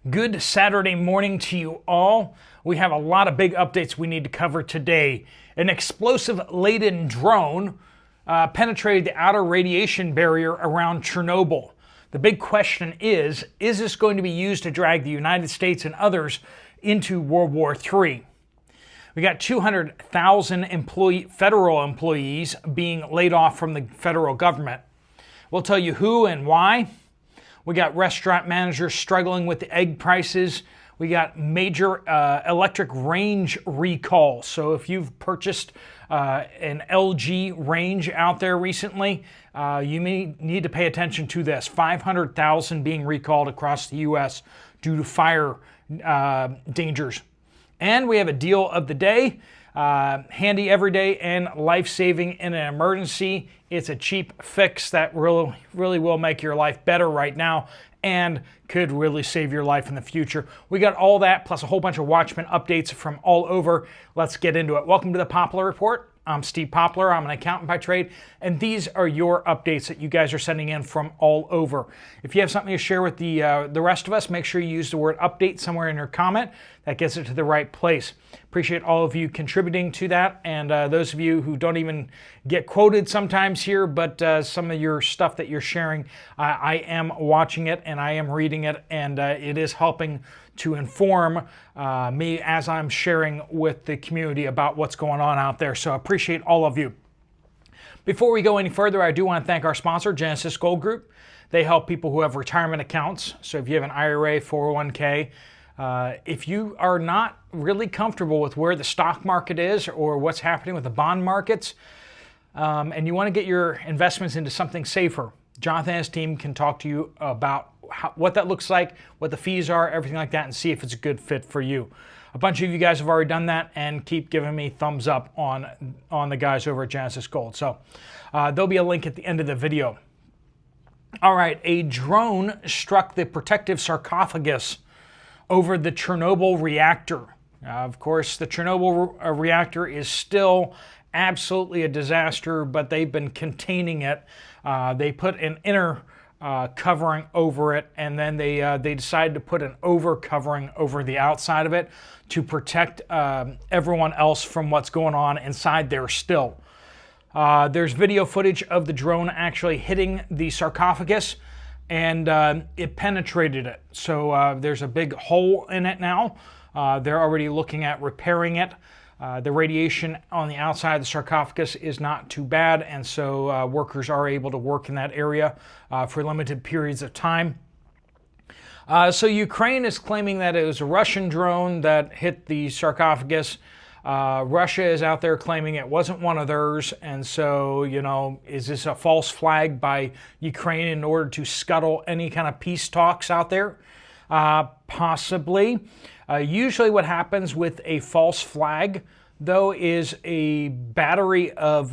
Good Saturday morning to you all. We have a lot of big updates we need to cover today. An explosive-laden drone penetrated the outer radiation barrier around Chernobyl. The big question is this going to be used to drag the United States and others into World War III? We got 200,000 federal employees being laid off from the federal government. We'll tell you who and why. We got restaurant managers struggling with the egg prices. We got major electric range recall. So if you've purchased an LG range out there recently, you may need to pay attention to this. 500,000 being recalled across the U.S. due to fire dangers. And we have a deal of the day. Handy every day and life-saving in an emergency. It's a cheap fix that really will make your life better right now and could really save your life in the future. We got all that plus a whole bunch of Watchmen updates from all over. Let's get into it. Welcome to the Poplar Report. I'm Steve Poplar. I'm an accountant by trade, and these are your updates that you guys are sending in from all over. If you have something to share with the rest of us, make sure you use the word update somewhere in your comment. That gets it to the right place. Appreciate all of you contributing to that, and those of you who don't even get quoted sometimes here, but some of your stuff that you're sharing, I am watching it and I am reading it, and it is helping to inform me as I'm sharing with the community about what's going on out there. So I appreciate all of you. Before we go any further, I do want to thank our sponsor, Genesis Gold Group. They help people who have retirement accounts. So if you have an IRA, 401k, if you are not really comfortable with where the stock market is or what's happening with the bond markets, and you want to get your investments into something safer, Jonathan and his team can talk to you about what that looks like, what the fees are, everything like that, and see if it's a good fit for you. A bunch of you guys have already done that and keep giving me thumbs up on the guys over at Genesis Gold. So there'll be a link at the end of the video. All right, a drone struck the protective sarcophagus over the Chernobyl reactor. Of course, the Chernobyl reactor is still absolutely a disaster, but they've been containing it. They put an inner covering over it, and then they decided to put an over covering over the outside of it to protect everyone else from what's going on inside there still. There's video footage of the drone actually hitting the sarcophagus, and it penetrated it. So there's a big hole in it now. They're already looking at repairing it. The radiation on the outside of the sarcophagus is not too bad, and so workers are able to work in that area for limited periods of time. So Ukraine is claiming that it was a Russian drone that hit the sarcophagus. Russia is out there claiming it wasn't one of theirs, and so, is this a false flag by Ukraine in order to scuttle any kind of peace talks out there? Possibly. Usually what happens with a false flag, though, is a battery of...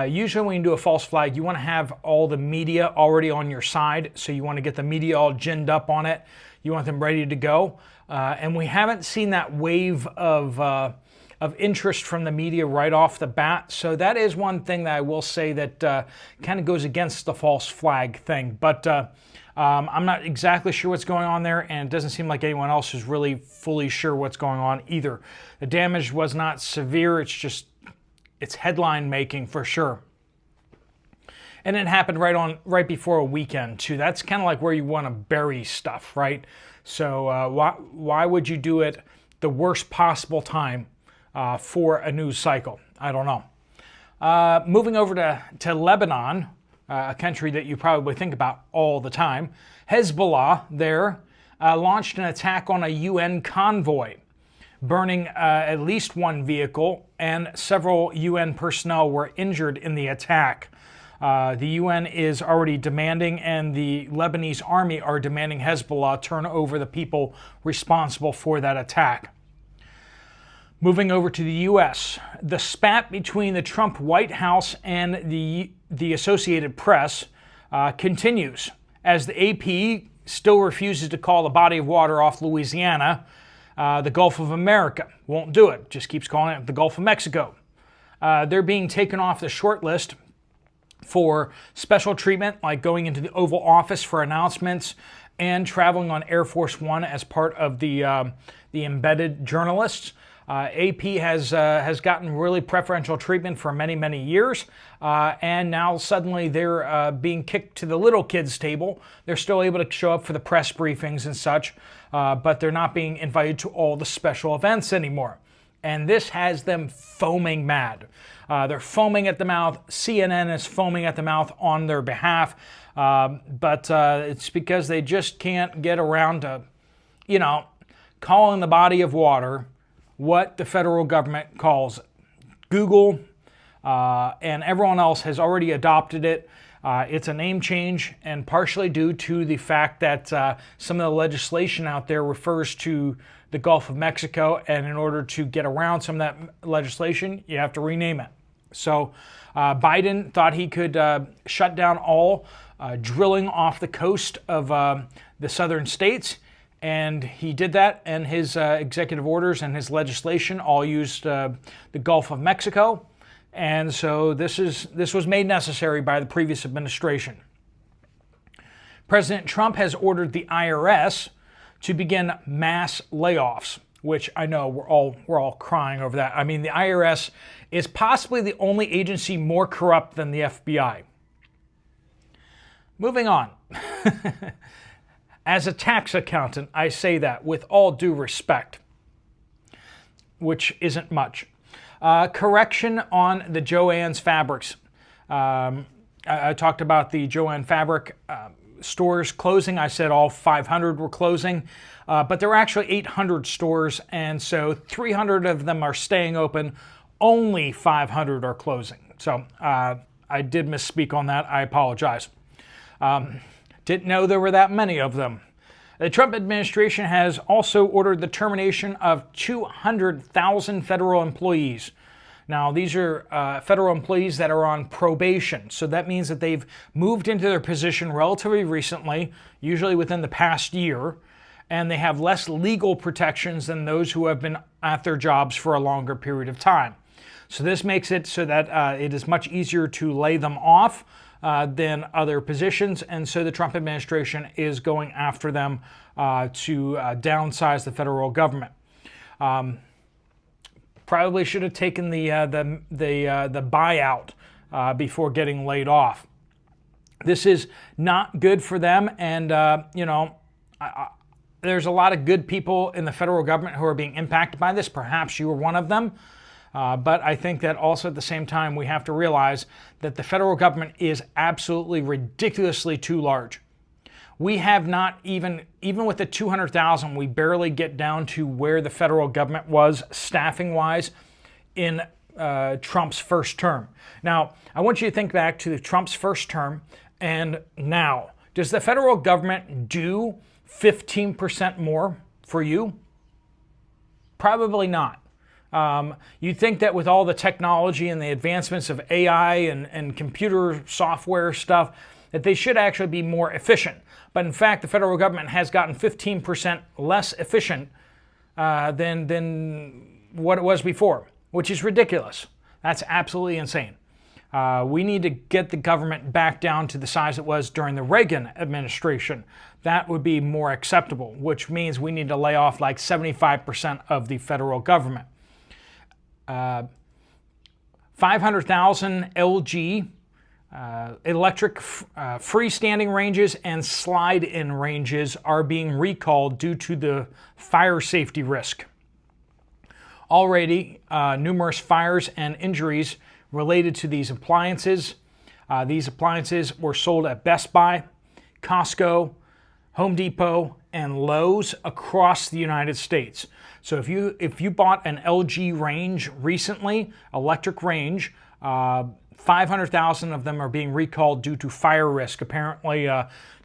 usually when you do a false flag, you want to have all the media already on your side, so you want to get the media all ginned up on it. You want them ready to go. And we haven't seen that wave of interest from the media right off the bat. So that is one thing that I will say that kind of goes against the false flag thing. But I'm not exactly sure what's going on there, and it doesn't seem like anyone else is really fully sure what's going on either. The damage was not severe. It's headline making for sure. And it happened right before a weekend too. That's kind of like where you want to bury stuff, right? So why would you do it the worst possible time for a news cycle? I don't know. Moving over to Lebanon, a country that you probably think about all the time. Hezbollah there launched an attack on a UN convoy, burning at least one vehicle, and several UN personnel were injured in the attack. The UN is already demanding, and the Lebanese army are demanding Hezbollah turn over the people responsible for that attack. Moving over to the U.S., the spat between the Trump White House and the Associated Press continues as the AP still refuses to call the body of water off Louisiana the Gulf of America. Won't do it. Just keeps calling it the Gulf of Mexico. They're being taken off the short list for special treatment, like going into the Oval Office for announcements and traveling on Air Force One as part of the embedded journalists. AP has gotten really preferential treatment for many, many years, and now suddenly they're being kicked to the little kids' table. They're still able to show up for the press briefings and such, but they're not being invited to all the special events anymore. And this has them foaming mad. They're foaming at the mouth. CNN is foaming at the mouth on their behalf, but it's because they just can't get around to, calling the body of water what the federal government calls it. Google and everyone else has already adopted it. It's a name change, and partially due to the fact that some of the legislation out there refers to the Gulf of Mexico, and in order to get around some of that legislation, you have to rename it. So Biden thought he could shut down all drilling off the coast of the southern states, and he did that, and his executive orders and his legislation all used the Gulf of Mexico. And so this was made necessary by the previous administration. President Trump has ordered the IRS to begin mass layoffs, which I know we're all crying over that. I mean, the IRS is possibly the only agency more corrupt than the FBI. Moving on. As a tax accountant, I say that with all due respect, which isn't much. Correction on the Joann's Fabrics. I talked about the Joann Fabric stores closing. I said all 500 were closing, but there were actually 800 stores, and so 300 of them are staying open. Only 500 are closing. So I did misspeak on that. I apologize. Didn't know there were that many of them. The Trump administration has also ordered the termination of 200,000 federal employees. Now, these are federal employees that are on probation. So that means that they've moved into their position relatively recently, usually within the past year, and they have less legal protections than those who have been at their jobs for a longer period of time. So this makes it so that it is much easier to lay them off than other positions, and so the Trump administration is going after them to downsize the federal government. Probably should have taken the buyout before getting laid off. This is not good for them, and there's a lot of good people in the federal government who are being impacted by this. Perhaps you were one of them. But I think that also at the same time we have to realize that the federal government is absolutely ridiculously too large. We have not even with the 200,000, we barely get down to where the federal government was staffing-wise in Trump's first term. Now, I want you to think back to Trump's first term and now. Does the federal government do 15% more for you? Probably not. You'd think that with all the technology and the advancements of AI and computer software stuff, that they should actually be more efficient. But in fact, the federal government has gotten 15% less efficient than what it was before, which is ridiculous. That's absolutely insane. We need to get the government back down to the size it was during the Reagan administration. That would be more acceptable, which means we need to lay off like 75% of the federal government. 500,000 LG electric freestanding ranges and slide-in ranges are being recalled due to the fire safety risk. Already, numerous fires and injuries related to these appliances. These appliances were sold at Best Buy, Costco, Home Depot, and Lowe's across the United States. So if you bought an LG range recently, electric range, 500,000 of them are being recalled due to fire risk. Apparently,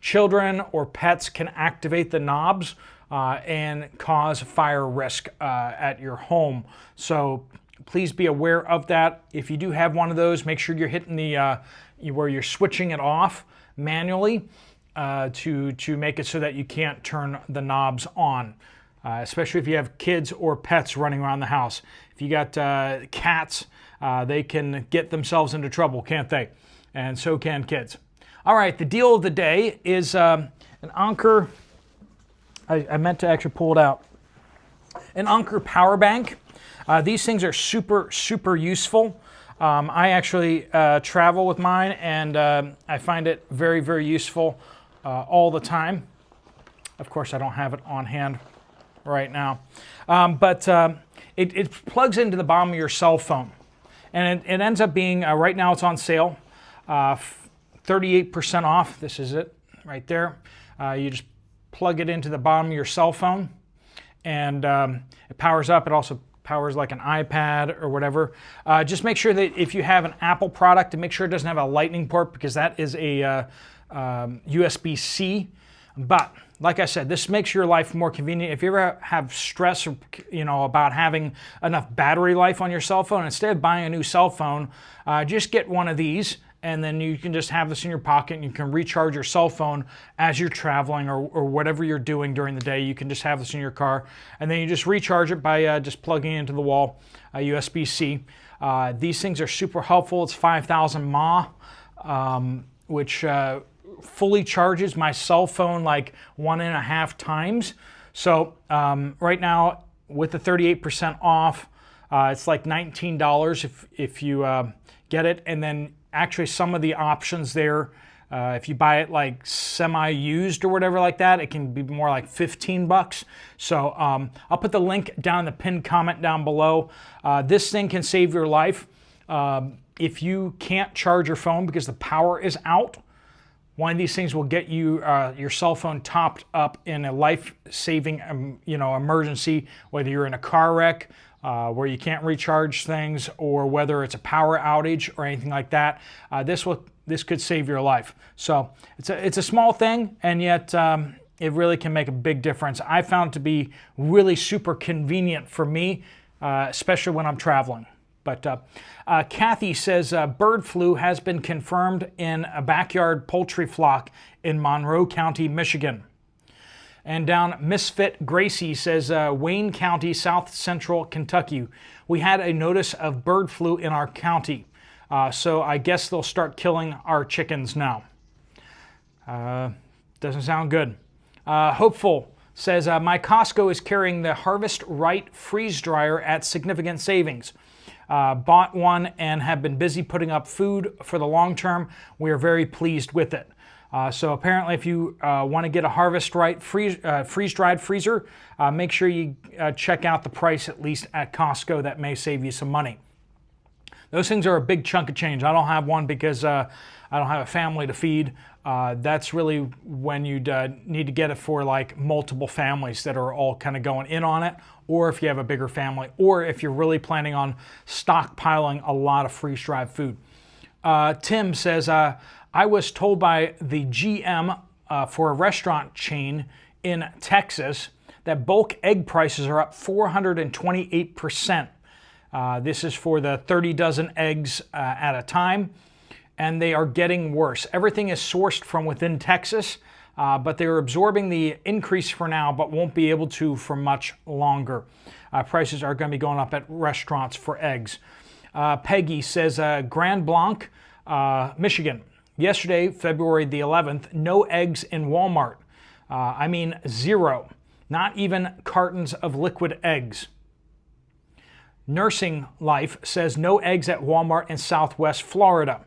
children or pets can activate the knobs and cause fire risk at your home. So please be aware of that. If you do have one of those, make sure you're hitting the where you're switching it off manually to make it so that you can't turn the knobs on. Especially if you have kids or pets running around the house. If you got cats, they can get themselves into trouble, can't they? And so can kids. All right, the deal of the day is an Anker. I meant to actually pull it out. An Anker power bank. These things are super, super useful. I actually travel with mine, and I find it very, very useful all the time. Of course, I don't have it on hand right now. But it plugs into the bottom of your cell phone. And it ends up being, right now it's on sale, 38% off. This is it right there. You just plug it into the bottom of your cell phone, and it powers up. It also powers like an iPad or whatever. Just make sure that if you have an Apple product, to make sure it doesn't have a Lightning port, because that is a USB-C. But like I said, this makes your life more convenient. If you ever have stress, about having enough battery life on your cell phone, instead of buying a new cell phone, just get one of these, and then you can just have this in your pocket, and you can recharge your cell phone as you're traveling or whatever you're doing during the day. You can just have this in your car, and then you just recharge it by just plugging it into the wall, USB-C. These things are super helpful. It's 5,000 mAh, which fully charges my cell phone like 1.5 times. So right now, with the 38% off, it's like $19 if you get it. And then actually some of the options there, if you buy it like semi-used or whatever like that, it can be more like $15. So I'll put the link down in the pinned comment down below. This thing can save your life. If you can't charge your phone because the power is out, one of these things will get you your cell phone topped up in a life-saving, emergency, whether you're in a car wreck where you can't recharge things, or whether it's a power outage or anything like that. This could save your life. So it's a small thing, and yet it really can make a big difference. I found it to be really super convenient for me, especially when I'm traveling. But Kathy says bird flu has been confirmed in a backyard poultry flock in Monroe County, Michigan. And down Misfit Gracie says Wayne County, South Central Kentucky. We had a notice of bird flu in our county. So I guess they'll start killing our chickens now. Doesn't sound good. Hopeful says my Costco is carrying the Harvest Right freeze dryer at significant savings. Bought one and have been busy putting up food for the long term. We are very pleased with it. So apparently if you want to get a Harvest Right freeze-dried freezer, make sure you check out the price at least at Costco. That may save you some money. Those things are a big chunk of change. I don't have one because I don't have a family to feed. That's really when you'd need to get it for like multiple families that are all kind of going in on it, or if you have a bigger family, or if you're really planning on stockpiling a lot of freeze-dried food. Tim says, I was told by the GM for a restaurant chain in Texas that bulk egg prices are up 428%. This is for the 30 dozen eggs at a time, and they are getting worse. Everything is sourced from within Texas, but they're absorbing the increase for now, but won't be able to for much longer. Prices are going to be going up at restaurants for eggs. Peggy says, Grand Blanc, Michigan. Yesterday, February the 11th, no eggs in Walmart. I mean, zero. Not even cartons of liquid eggs. Nursing Life says no eggs at Walmart in Southwest Florida.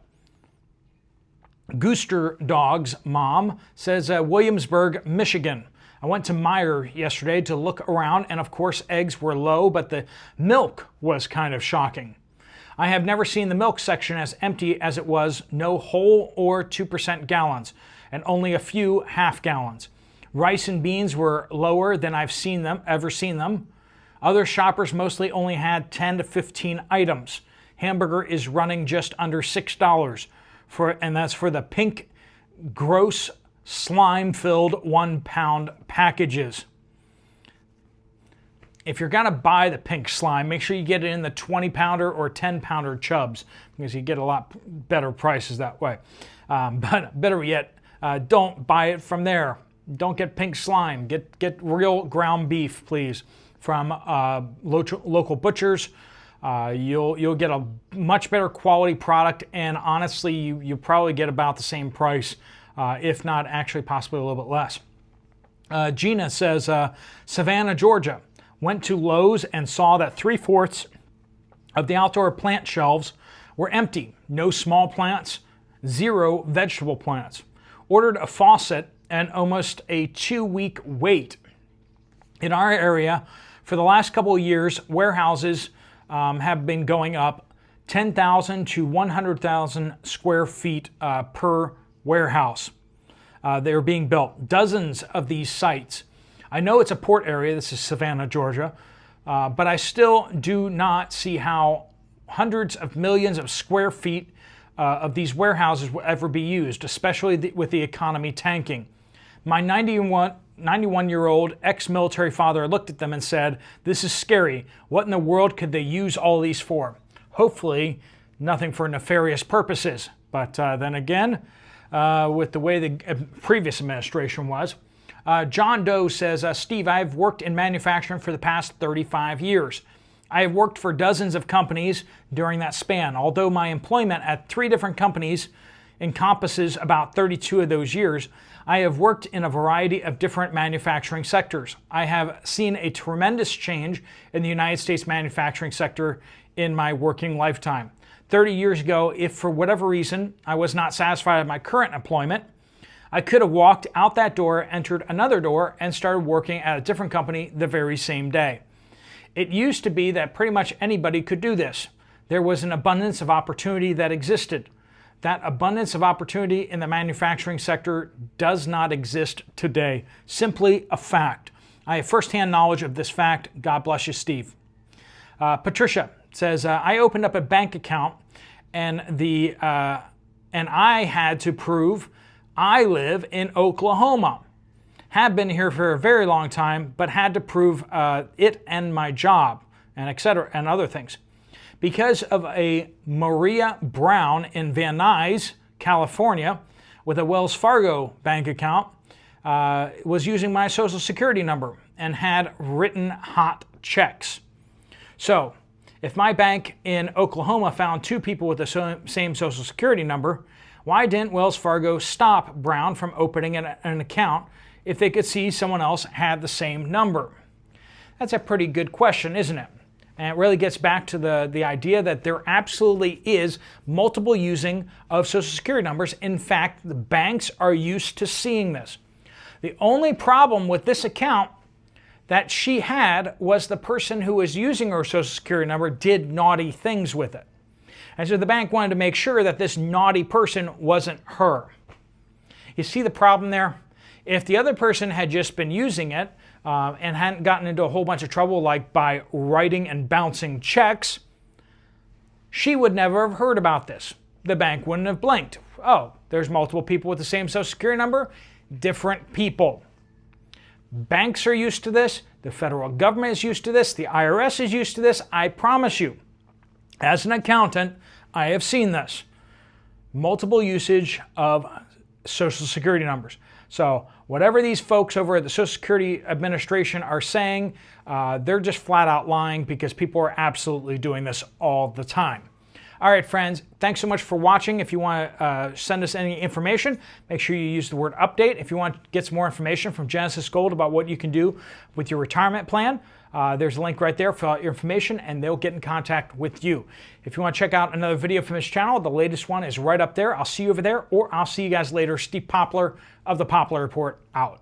Gooster Dog's mom says Williamsburg, Michigan. I went to Meijer yesterday to look around, and of course eggs were low, but the milk was kind of shocking. I have never seen the milk section as empty as it was, no whole or 2% gallons, and only a few half gallons. Rice and beans were lower than I've ever seen them. Other shoppers mostly only had 10 to 15 items. Hamburger is running just under $6, and that's for the pink, gross, slime-filled 1 pound packages. If you're going to buy the pink slime, make sure you get it in the 20 pounder or 10 pounder chubs, because you get a lot better prices that way. But better yet, don't buy it from there. Don't get pink slime. Get real ground beef, please, from local butchers. You'll get a much better quality product, and honestly, you probably get about the same price, if not actually possibly a little bit less. Gina says, Savannah, Georgia. Went to Lowe's and saw that 3/4 of the outdoor plant shelves were empty. No small plants, 0 vegetable plants. Ordered a faucet and almost a 2-week wait. In our area, for the last couple of years, warehouses have been going up 10,000 to 100,000 square feet per warehouse. They're being built. Dozens of these sites. I know it's a port area. This is Savannah, Georgia. But I still do not see how hundreds of millions of square feet of these warehouses will ever be used, especially with the economy tanking. My 91-year-old ex-military father looked at them and said, "This is scary. What in the world could they use all these for?" Hopefully, nothing for nefarious purposes. But then again, with the way the previous administration was. John Doe says, Steve, I've worked in manufacturing for the past 35 years. I have worked for dozens of companies during that span. Although my employment at 3 different companies encompasses about 32 of those years, I have worked in a variety of different manufacturing sectors. I have seen a tremendous change in the United States manufacturing sector in my working lifetime. 30 years ago, if for whatever reason I was not satisfied with my current employment, I could have walked out that door, entered another door, and started working at a different company the very same day. It used to be that pretty much anybody could do this. There was an abundance of opportunity that existed. That abundance of opportunity in the manufacturing sector does not exist today. Simply a fact. I have firsthand knowledge of this fact. God bless you, Steve. Patricia says, I opened up a bank account and I had to prove I live in Oklahoma. Have been here for a very long time, but had to prove it and my job, and etc. and other things. Because of a Maria Brown in Van Nuys, California, with a Wells Fargo bank account, was using my social security number and had written hot checks. So, if my bank in Oklahoma found 2 people with the same social security number, why didn't Wells Fargo stop Brown from opening an account if they could see someone else had the same number? That's a pretty good question, isn't it? And it really gets back to the idea that there absolutely is multiple using of social security numbers. In fact, the banks are used to seeing this. The only problem with this account that she had was the person who was using her social security number did naughty things with it. And so the bank wanted to make sure that this naughty person wasn't her. You see the problem there? If the other person had just been using it and hadn't gotten into a whole bunch of trouble, like by writing and bouncing checks, she would never have heard about this. The bank wouldn't have blinked. Oh, there's multiple people with the same social security number, different people. Banks are used to this. The federal government is used to this. The IRS is used to this. I promise you, as an accountant, I have seen this. Multiple usage of social security numbers. So whatever these folks over at the Social Security Administration are saying, they're just flat out lying, because people are absolutely doing this all the time. All right, friends, thanks so much for watching. If you want to send us any information, make sure you use the word update. If you want to get some more information from Genesis Gold about what you can do with your retirement plan, there's a link right there. Fill out your information and they'll get in contact with you. If you want to check out another video from this channel, the latest one is right up there. I'll see you over there, or I'll see you guys later. Steve Poplar of the Poplar Report out.